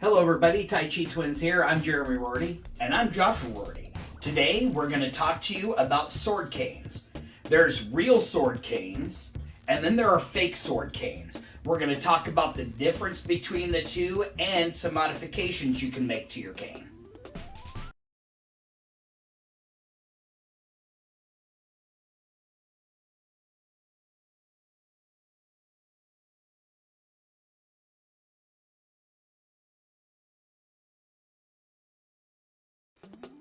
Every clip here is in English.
Hello everybody, Tai Chi Twins here. I'm Jeremy Rorty. And I'm Joshua Rorty. Today we're going to talk to you about sword canes. There's real sword canes, and then there are fake sword canes. We're going to talk about the difference between the two and some modifications you can make to your cane.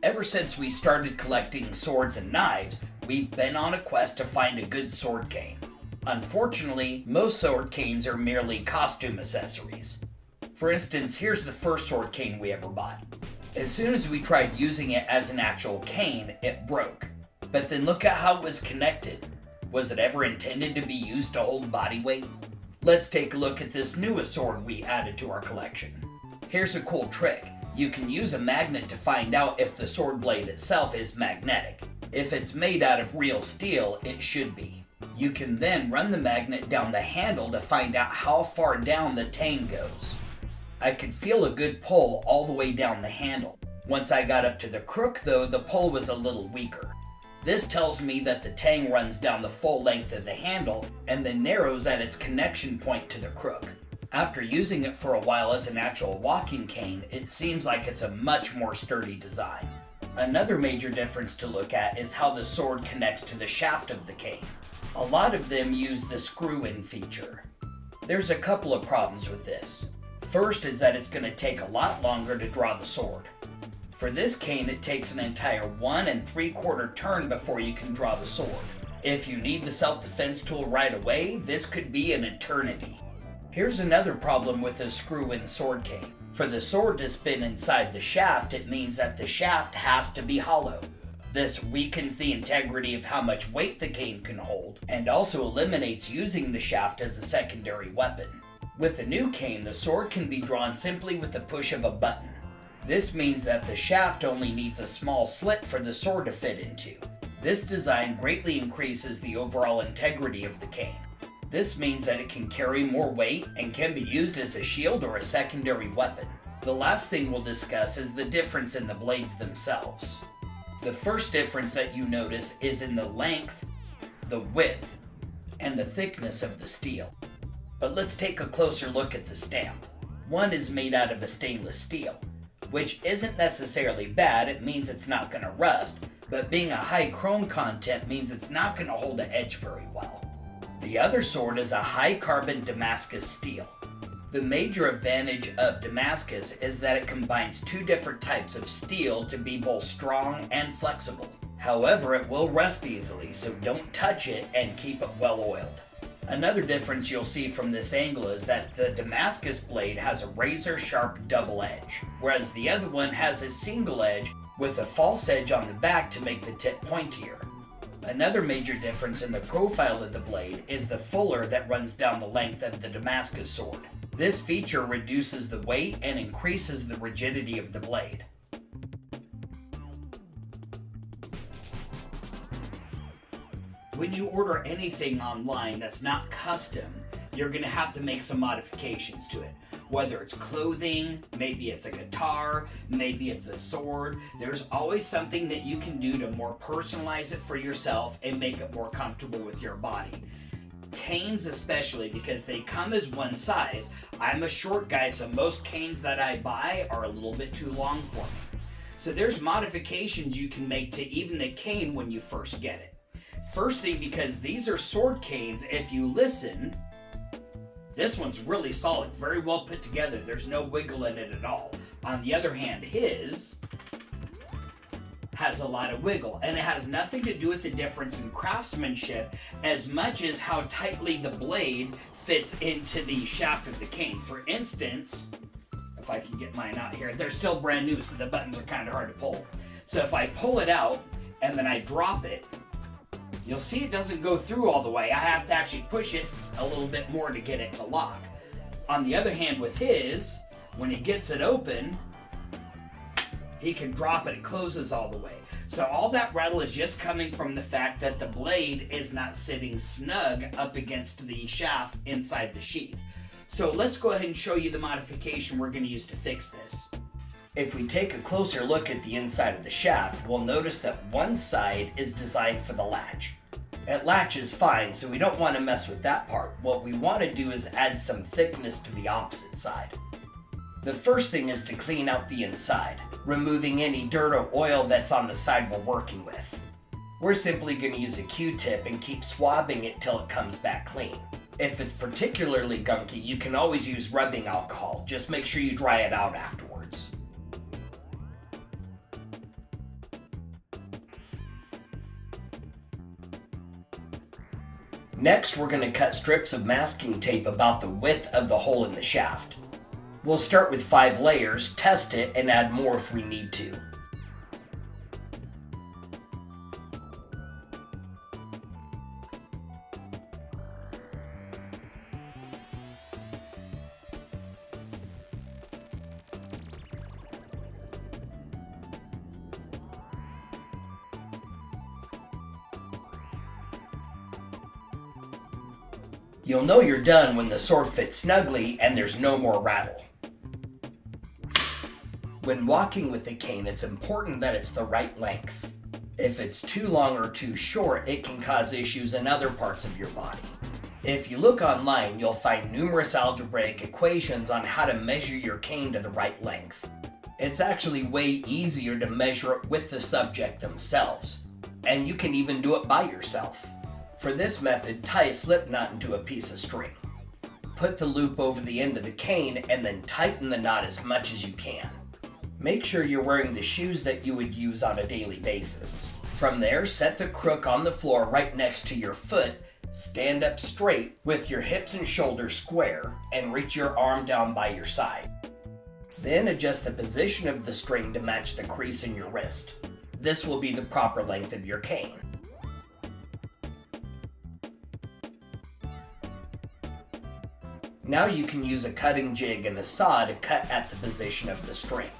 Ever since we started collecting swords and knives, we've been on a quest to find a good sword cane. Unfortunately, most sword canes are merely costume accessories. For instance, here's the first sword cane we ever bought. As soon as we tried using it as an actual cane, it broke. But then look at how it was connected. Was it ever intended to be used to hold body weight? Let's take a look at this newest sword we added to our collection. Here's a cool trick. You can use a magnet to find out if the sword blade itself is magnetic. If it's made out of real steel, it should be. You can then run the magnet down the handle to find out how far down the tang goes. I could feel a good pull all the way down the handle. Once I got up to the crook though, the pull was a little weaker. This tells me that the tang runs down the full length of the handle and then narrows at its connection point to the crook. After using it for a while as an actual walking cane, it seems like it's a much more sturdy design. Another major difference to look at is how the sword connects to the shaft of the cane. A lot of them use the screw-in feature. There's a couple of problems with this. First is that it's going to take a lot longer to draw the sword. For this cane, it takes an entire 1 3/4 turn before you can draw the sword. If you need the self-defense tool right away, this could be an eternity. Here's another problem with a screw-in sword cane. For the sword to spin inside the shaft, it means that the shaft has to be hollow. This weakens the integrity of how much weight the cane can hold, and also eliminates using the shaft as a secondary weapon. With a new cane, the sword can be drawn simply with the push of a button. This means that the shaft only needs a small slit for the sword to fit into. This design greatly increases the overall integrity of the cane. This means that it can carry more weight and can be used as a shield or a secondary weapon. The last thing we'll discuss is the difference in the blades themselves. The first difference that you notice is in the length, the width, and the thickness of the steel. But let's take a closer look at the stamp. One is made out of a stainless steel, which isn't necessarily bad. It means it's not going to rust, but being a high chrome content means it's not going to hold an edge very well. The other sword is a high-carbon Damascus steel. The major advantage of Damascus is that it combines two different types of steel to be both strong and flexible. However, it will rust easily, so don't touch it and keep it well oiled. Another difference you'll see from this angle is that the Damascus blade has a razor-sharp double edge, whereas the other one has a single edge with a false edge on the back to make the tip pointier. Another major difference in the profile of the blade is the fuller that runs down the length of the Damascus sword. This feature reduces the weight and increases the rigidity of the blade. When you order anything online that's not custom, you're going to have to make some modifications to it. Whether it's clothing, maybe it's a guitar, maybe it's a sword, there's always something that you can do to more personalize it for yourself and make it more comfortable with your body. Canes especially, because they come as one size. I'm a short guy, so most canes that I buy are a little bit too long for me. So there's modifications you can make to even the cane when you first get it. First thing, because these are sword canes, if you listen, this one's really solid, very well put together. There's no wiggle in it at all. On the other hand, his has a lot of wiggle, and it has nothing to do with the difference in craftsmanship as much as how tightly the blade fits into the shaft of the cane. For instance, if I can get mine out here, they're still brand new, so the buttons are kind of hard to pull. So if I pull it out and then I drop it, you'll see it doesn't go through all the way. I have to actually push it a little bit more to get it to lock. On the other hand, with his, when he gets it open, he can drop it, it closes all the way. So all that rattle is just coming from the fact that the blade is not sitting snug up against the shaft inside the sheath. So let's go ahead and show you the modification we're going to use to fix this. If we take a closer look at the inside of the shaft, we'll notice that one side is designed for the latch. It latches fine, so we don't want to mess with that part. What we want to do is add some thickness to the opposite side. The first thing is to clean out the inside, removing any dirt or oil that's on the side we're working with. We're simply going to use a Q-tip and keep swabbing it till it comes back clean. If it's particularly gunky, you can always use rubbing alcohol. Just make sure you dry it out afterwards. Next, we're going to cut strips of masking tape about the width of the hole in the shaft. We'll start with 5 layers, test it, and add more if we need to. You'll know you're done when the sword fits snugly and there's no more rattle. When walking with a cane, it's important that it's the right length. If it's too long or too short, it can cause issues in other parts of your body. If you look online, you'll find numerous algebraic equations on how to measure your cane to the right length. It's actually way easier to measure it with the subject themselves, and you can even do it by yourself. For this method, tie a slip knot into a piece of string. Put the loop over the end of the cane and then tighten the knot as much as you can. Make sure you're wearing the shoes that you would use on a daily basis. From there, set the crook on the floor right next to your foot, stand up straight with your hips and shoulders square, and reach your arm down by your side. Then adjust the position of the string to match the crease in your wrist. This will be the proper length of your cane. Now you can use a cutting jig and a saw to cut at the position of the string.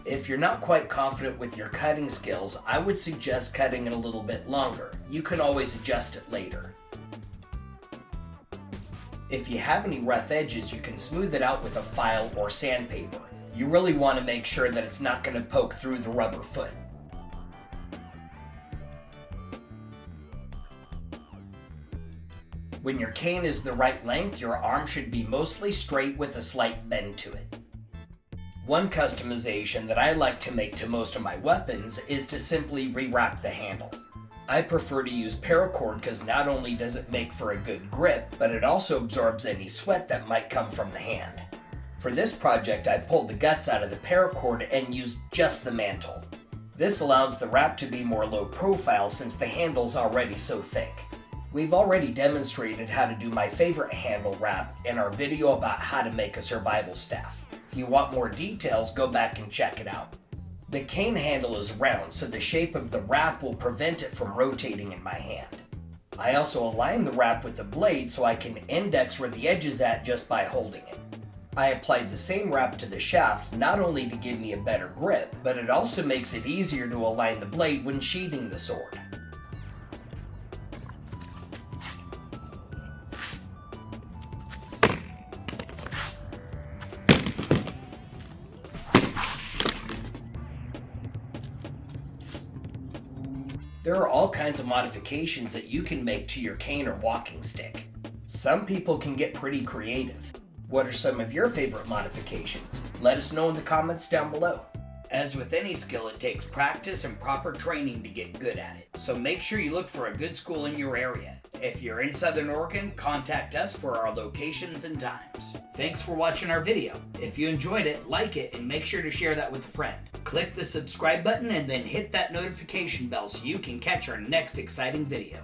If you're not quite confident with your cutting skills, I would suggest cutting it a little bit longer. You can always adjust it later. If you have any rough edges, you can smooth it out with a file or sandpaper. You really want to make sure that it's not going to poke through the rubber foot. When your cane is the right length, your arm should be mostly straight with a slight bend to it. One customization that I like to make to most of my weapons is to simply rewrap the handle. I prefer to use paracord because not only does it make for a good grip, but it also absorbs any sweat that might come from the hand. For this project, I pulled the guts out of the paracord and used just the mantle. This allows the wrap to be more low profile since the handle's already so thick. We've already demonstrated how to do my favorite handle wrap in our video about how to make a survival staff. If you want more details, go back and check it out. The cane handle is round, so the shape of the wrap will prevent it from rotating in my hand. I also align the wrap with the blade so I can index where the edge is at just by holding it. I applied the same wrap to the shaft not only to give me a better grip, but it also makes it easier to align the blade when sheathing the sword. There are all kinds of modifications that you can make to your cane or walking stick. Some people can get pretty creative. What are some of your favorite modifications? Let us know in the comments down below. As with any skill, it takes practice and proper training to get good at it. So make sure you look for a good school in your area. If you're in Southern Oregon, contact us for our locations and times. Thanks for watching our video. If you enjoyed it, like it and make sure to share that with a friend. Click the subscribe button and then hit that notification bell so you can catch our next exciting video.